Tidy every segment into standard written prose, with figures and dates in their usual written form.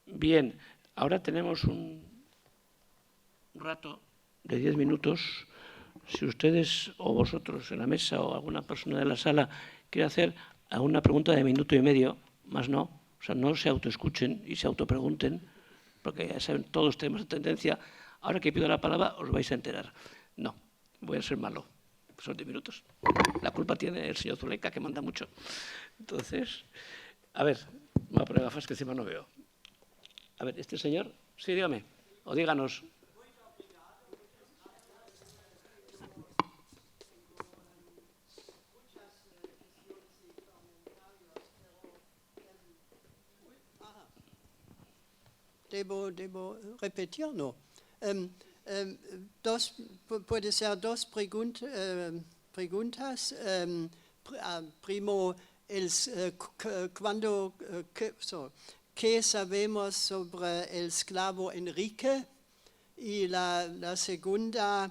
Bien, ahora tenemos un rato de 10 minutos. Si ustedes o vosotros en la mesa o alguna persona de la sala quiere hacer alguna pregunta de minuto y medio, más no, o sea, no se autoescuchen y se autopregunten, porque ya saben, todos tenemos la tendencia, ahora que pido la palabra os vais a enterar. No, voy a ser malo, son 10 minutos. La culpa tiene el señor Zuleika, que manda mucho. Entonces, a ver, me voy a poner gafas que encima no veo. A ver, este señor, sí, dígame, o díganos. Debo repetir, ¿no? Puede ser dos preguntas. Primo, ¿qué sabemos sobre el esclavo Enrique? Y la segunda,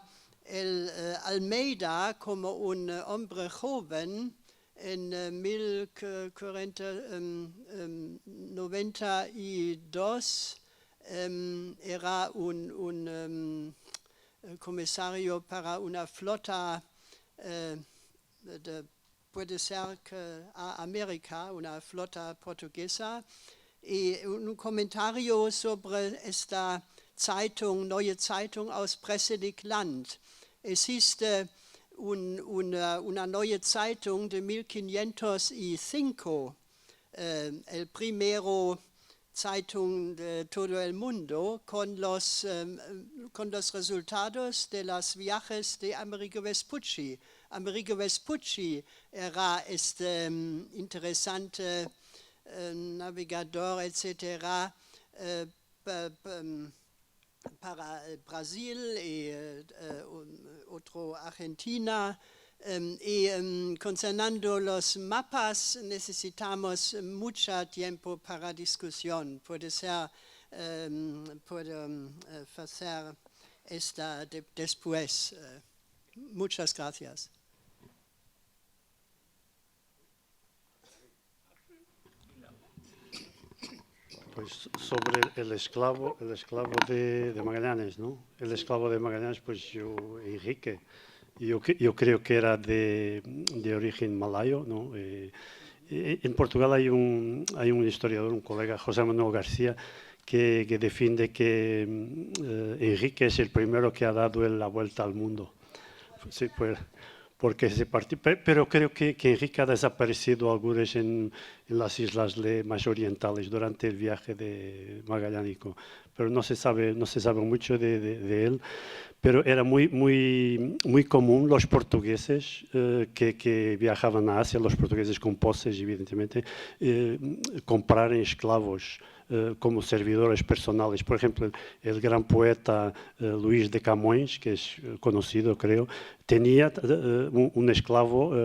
Almeida como un hombre joven en 1492 era un comisario para una flota puede ser que a América, una flota portuguesa, y un comentario sobre esta Zeitung, neue Zeitung aus Presselig Land. Existe una neue Zeitung de 1505, el primero Zeitung de todo el mundo, con los resultados de los viajes de Amerigo Vespucci. Amerigo Vespucci era este interesante navegador, etcétera, para Brasil y otro Argentina. Considerando los mapas, necesitamos mucho tiempo para discusión. Puede ser, hacer esta después. Muchas gracias. Pues sobre el esclavo de Magallanes, ¿no? El esclavo de Magallanes, pues Enrique, yo creo que era de origen malayo, ¿no? En Portugal hay un historiador, un colega, José Manuel García, que defiende que Enrique es el primero que ha dado la vuelta al mundo. Sí, pues, porque se partió, pero creo que Enrique ha desaparecido algunos en las islas más orientales durante el viaje de magallánico, pero no se sabe mucho de él. Pero era muy común los portugueses que viajaban a Asia, los portugueses con poses, evidentemente, comprar esclavos como servidores personales. Por ejemplo, el gran poeta Luís de Camões, que es conocido, creo, tenía un esclavo,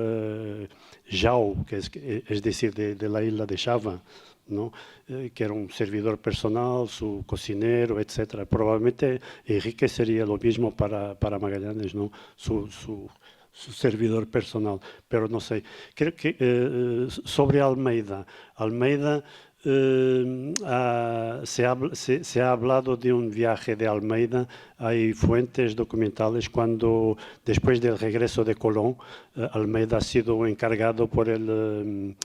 João, es decir, de la isla de Java, ¿no? Que era un servidor personal, su cocinero, etc. Probablemente Enrique sería lo mismo para Magallanes, ¿no? Su servidor personal, pero no sé. Creo que sobre Almeida se ha hablado de un viaje de Almeida. Hay fuentes documentales cuando, después del regreso de Colón, Almeida ha sido encargado por el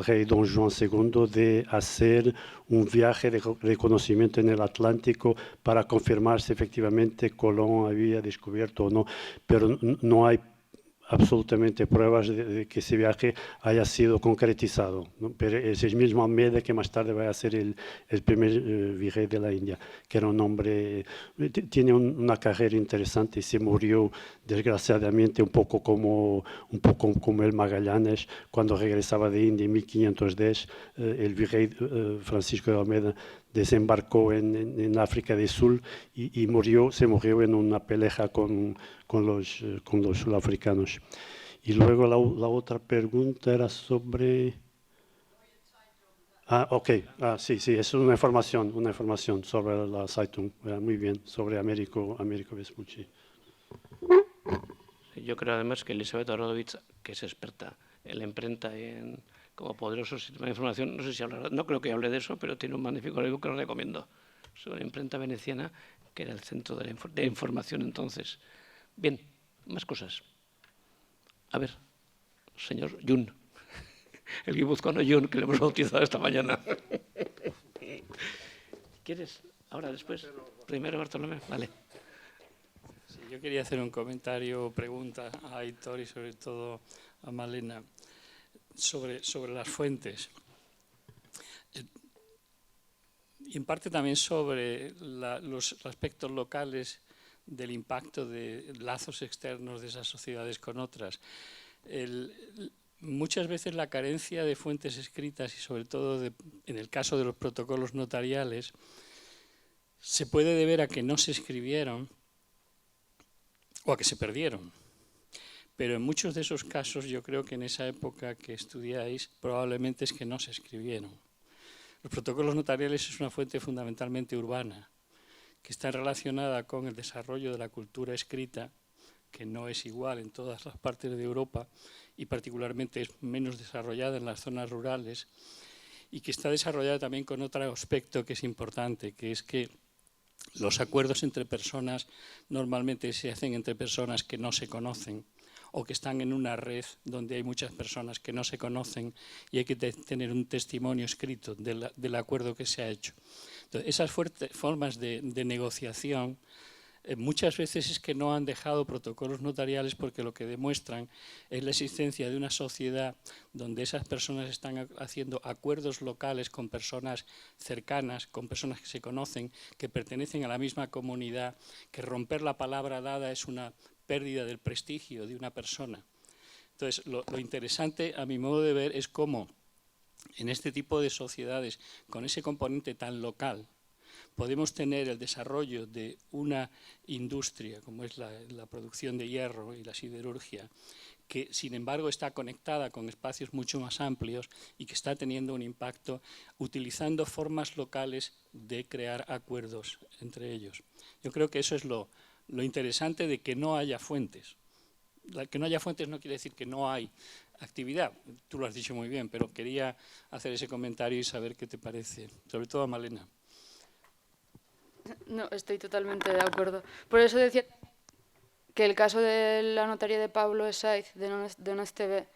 rey Don Juan II de hacer un viaje de reconocimiento en el Atlántico para confirmar si efectivamente Colón había descubierto o no, pero no hay absolutamente pruebas de que ese viaje haya sido concretizado, ¿no? Pero es el mismo Almeida que más tarde va a ser el primer virrey de la India, que era un hombre, tiene una carrera interesante y se murió desgraciadamente un poco como el Magallanes cuando regresaba de India en 1510. El virrey Francisco de Almeida desembarcó en África del Sur y se murió en una pelea con los sudafricanos. Y luego la otra pregunta era sobre... Ok. Sí, es una información sobre la Zeitung. Muy bien, sobre Américo Vespucci. Yo creo además que Elizabeth Orodovich, que es experta en la imprenta y en como poderoso sistema de información. No sé si hablará, no creo que hable de eso, pero tiene un magnífico libro que lo recomiendo, sobre la imprenta veneciana, que era el centro de información entonces. Bien, más cosas. A ver, señor Jun, el guipuzcoano Jun, que le hemos bautizado esta mañana. ¿Quieres? Ahora, después. Primero, Bartolomé. Vale. Sí, yo quería hacer un comentario o pregunta a Aitor y sobre todo a Malena sobre las fuentes. Y en parte también sobre los aspectos locales del impacto de lazos externos de esas sociedades con otras. Muchas veces la carencia de fuentes escritas y sobre todo en el caso de los protocolos notariales se puede deber a que no se escribieron o a que se perdieron. Pero en muchos de esos casos yo creo que en esa época que estudiáis probablemente es que no se escribieron. Los protocolos notariales es una fuente fundamentalmente urbana, que está relacionada con el desarrollo de la cultura escrita, que no es igual en todas las partes de Europa y particularmente es menos desarrollada en las zonas rurales, y que está desarrollada también con otro aspecto que es importante, que es que los acuerdos entre personas normalmente se hacen entre personas que no se conocen o que están en una red donde hay muchas personas que no se conocen y hay que tener un testimonio escrito del acuerdo que se ha hecho. Entonces, esas formas de negociación muchas veces es que no han dejado protocolos notariales porque lo que demuestran es la existencia de una sociedad donde esas personas están haciendo acuerdos locales con personas cercanas, con personas que se conocen, que pertenecen a la misma comunidad, que romper la palabra dada es una pérdida del prestigio de una persona. Entonces, lo interesante, a mi modo de ver, es cómo en este tipo de sociedades, con ese componente tan local, podemos tener el desarrollo de una industria, como es la producción de hierro y la siderurgia, que sin embargo está conectada con espacios mucho más amplios y que está teniendo un impacto utilizando formas locales de crear acuerdos entre ellos. Yo creo que eso es lo interesante de que no haya fuentes. Que no haya fuentes no quiere decir que no hay actividad, tú lo has dicho muy bien, pero quería hacer ese comentario y saber qué te parece, sobre todo a Malena. No, estoy totalmente de acuerdo. Por eso decía que el caso de la notaría de Pablo Esaiz, de Onesteve,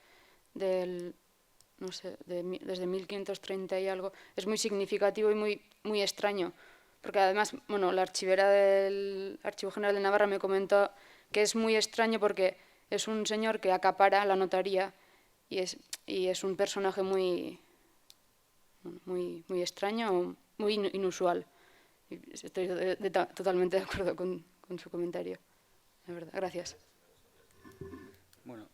no sé, desde 1530 y algo, es muy significativo y muy extraño. Porque además, bueno, la archivera del Archivo General de Navarra me comentó que es muy extraño porque es un señor que acapara la notaría y es un personaje muy extraño, muy inusual. Estoy totalmente de acuerdo con su comentario. De verdad, gracias. Bueno,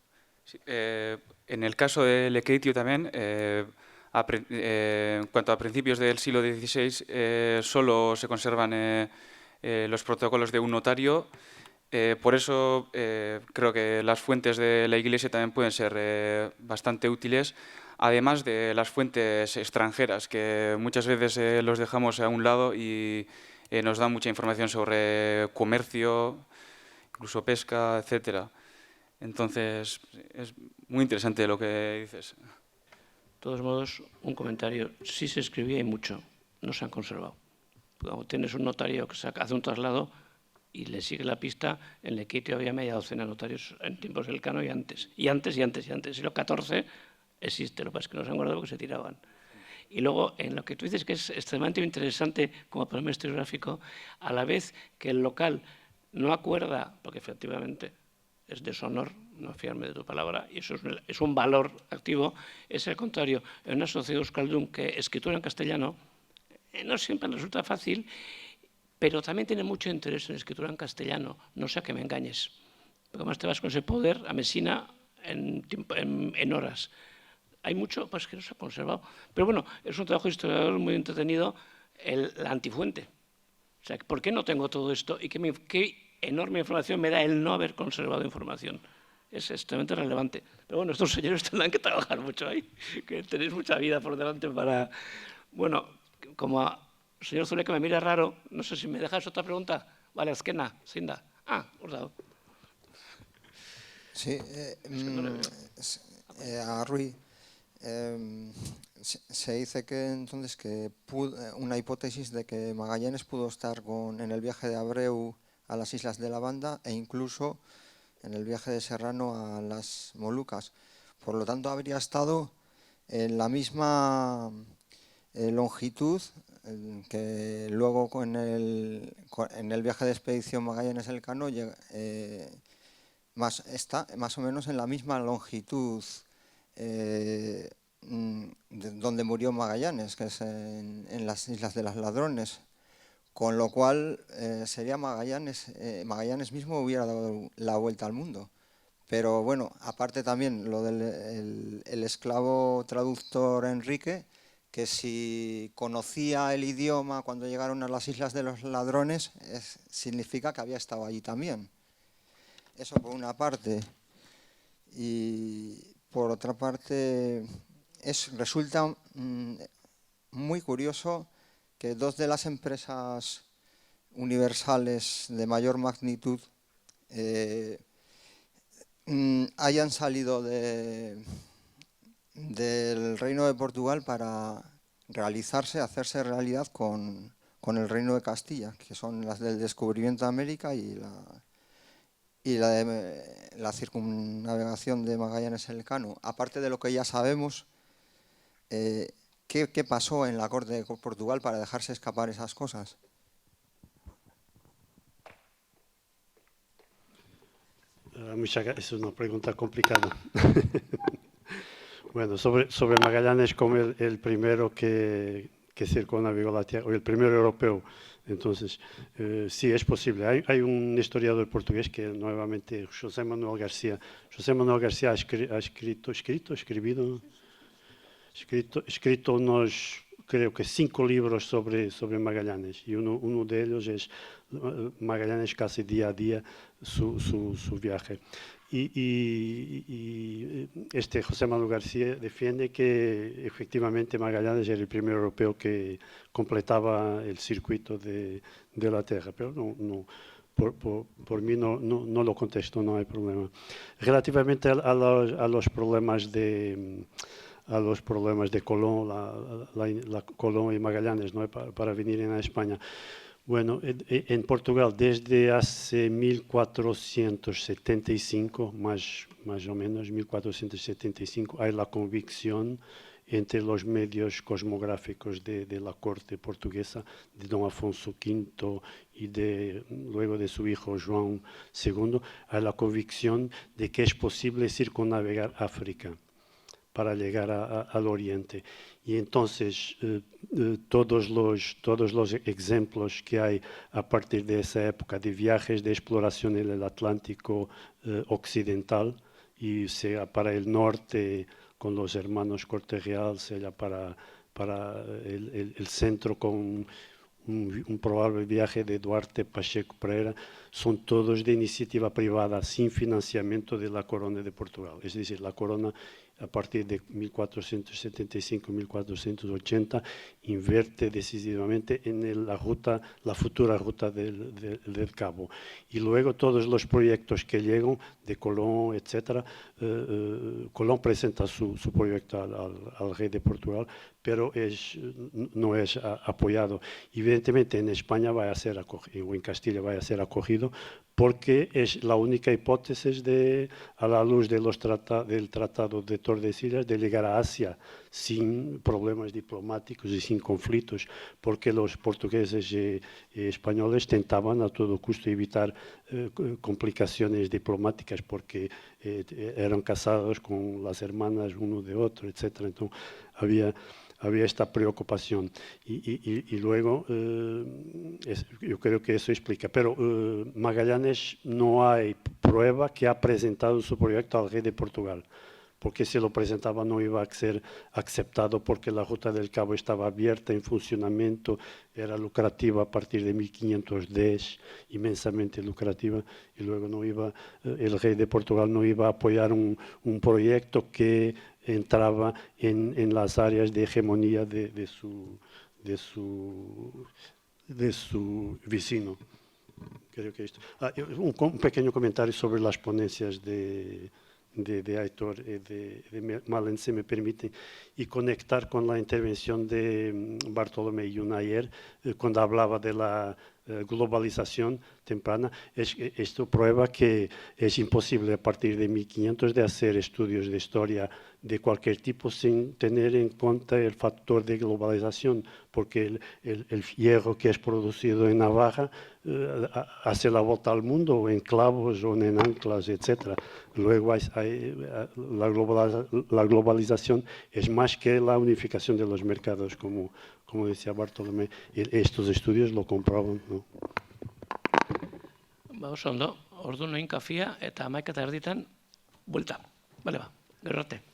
sí, en el caso de Lecretio también, en cuanto a principios del siglo XVI, solo se conservan los protocolos de un notario. Por eso creo que las fuentes de la Iglesia también pueden ser bastante útiles, además de las fuentes extranjeras, que muchas veces los dejamos a un lado y nos dan mucha información sobre comercio, incluso pesca, etcétera. Entonces, es muy interesante lo que dices. De todos modos, un comentario. Sí se escribía y mucho, no se han conservado. Cuando tienes un notario que hace un traslado y le sigue la pista, en Lecretio había media docena de notarios en tiempos del Cano y antes. Y antes. Siglo XIV existe, lo que pasa es que no se han guardado porque se tiraban. Y luego, en lo que tú dices que es extremadamente interesante como problema historiográfico, a la vez que el local no acuerda, porque efectivamente es deshonor no fiarme de tu palabra, y eso es un valor activo, es el contrario. En una sociedad euskaldun que escritura en castellano no siempre resulta fácil, pero también tiene mucho interés en escritura en castellano, no sea que me engañes. Porque además te vas con ese poder a Mesina en horas. Hay mucho pues, que no se ha conservado. Pero bueno, es un trabajo historiador muy entretenido, la antifuente. O sea, ¿por qué no tengo todo esto? Y qué enorme información me da el no haber conservado información. Es extremadamente relevante. Pero bueno, estos señores tendrán que trabajar mucho ahí, que tenéis mucha vida por delante para... Bueno, como señor Zuleika me mira raro, no sé si me dejas otra pregunta. Vale, azkena, Sinda. Os dado. Sí, a Rui. Se dice que entonces que una hipótesis de que Magallanes pudo estar en el viaje de Abreu a las Islas de la Banda e incluso en el viaje de Serrano a las Molucas. Por lo tanto, habría estado en la misma longitud que luego en el viaje de expedición Magallanes-Elcano está más o menos en la misma longitud donde murió Magallanes, que es en las Islas de los Ladrones, con lo cual sería Magallanes mismo hubiera dado la vuelta al mundo. Pero bueno, aparte también lo del el esclavo traductor Enrique, que si conocía el idioma cuando llegaron a las Islas de los Ladrones, significa que había estado allí también. Eso por una parte. Y por otra parte, resulta muy curioso que dos de las empresas universales de mayor magnitud hayan salido del Reino de Portugal para hacerse realidad con el Reino de Castilla, que son las del descubrimiento de América y la circunnavegación de Magallanes-Elcano. Aparte de lo que ya sabemos, ¿qué pasó en la corte de Portugal para dejarse escapar esas cosas? Es una pregunta complicada. Bueno, sobre Magallanes como el primero que circunnavegó la Tierra, o el primero europeo, entonces sí es posible. Hay un historiador portugués que nuevamente, José Manuel García ha escrito unos, creo que 5 libros sobre Magallanes, y uno de ellos es Magallanes casi día a día, su viaje. Y este José Manuel García defiende que efectivamente Magallanes era el primer europeo que completaba el circuito de la Tierra, pero no, por mí no lo contesto, no hay problema. Relativamente a los problemas de Colón, la Colón y Magallanes, ¿no? para venir a España. Bueno, en Portugal desde hace 1475, más o menos 1475, hay la convicción entre los medios cosmográficos de la corte portuguesa, de don Afonso V y luego de su hijo João II, hay la convicción de que es posible circunnavegar África para llegar al Oriente. Y entonces todos los ejemplos que hay a partir de esa época de viajes de exploración en el Atlántico occidental, y sea para el norte con los hermanos Corte Real, sea para el centro con un probable viaje de Duarte Pacheco Pereira, son todos de iniciativa privada sin financiamiento de la Corona de Portugal. Es decir, la Corona a partir de 1475-1480 invierte decisivamente en la futura ruta del Cabo. Y luego todos los proyectos que llegan de Colón, etc. Colón presenta su proyecto al rey de Portugal, pero no es apoyado. Evidentemente en España va a ser acogido, o en Castilla va a ser acogido, porque es la única hipótesis a la luz del Tratado de Tordesillas de llegar a Asia sin problemas diplomáticos y sin conflictos, porque los portugueses y españoles tentaban a todo costo evitar complicaciones diplomáticas, porque eran casados con las hermanas uno de otro, etc. Entonces había esta preocupación y luego yo creo que eso explica, pero Magallanes no hay prueba que ha presentado su proyecto al rey de Portugal, porque si lo presentaba no iba a ser aceptado, porque la ruta del Cabo estaba abierta, en funcionamiento, era lucrativa a partir de 1510, inmensamente lucrativa, y luego el rey de Portugal no iba a apoyar un proyecto que entraba en las áreas de hegemonía de su vecino. Creo que esto. Un pequeño comentario sobre las ponencias de de Aitor y de Malen, se me permite, y conectar con la intervención de Bartolomé Yuna ayer, cuando hablaba de la globalización temprana. Esto prueba que es imposible a partir de 1500 de hacer estudios de historia de cualquier tipo sin tener en cuenta el factor de globalización, porque el hierro que es producido en Navarra hace la vuelta al mundo en clavos o en anclas, etc. Luego la globalización es más que la unificación de los mercados, como decía Bartolomé. Estos estudios lo comproban, ¿no? Oso ondo, ordu noin kafia eta 11:30 buelta. Bale ba, gero arte.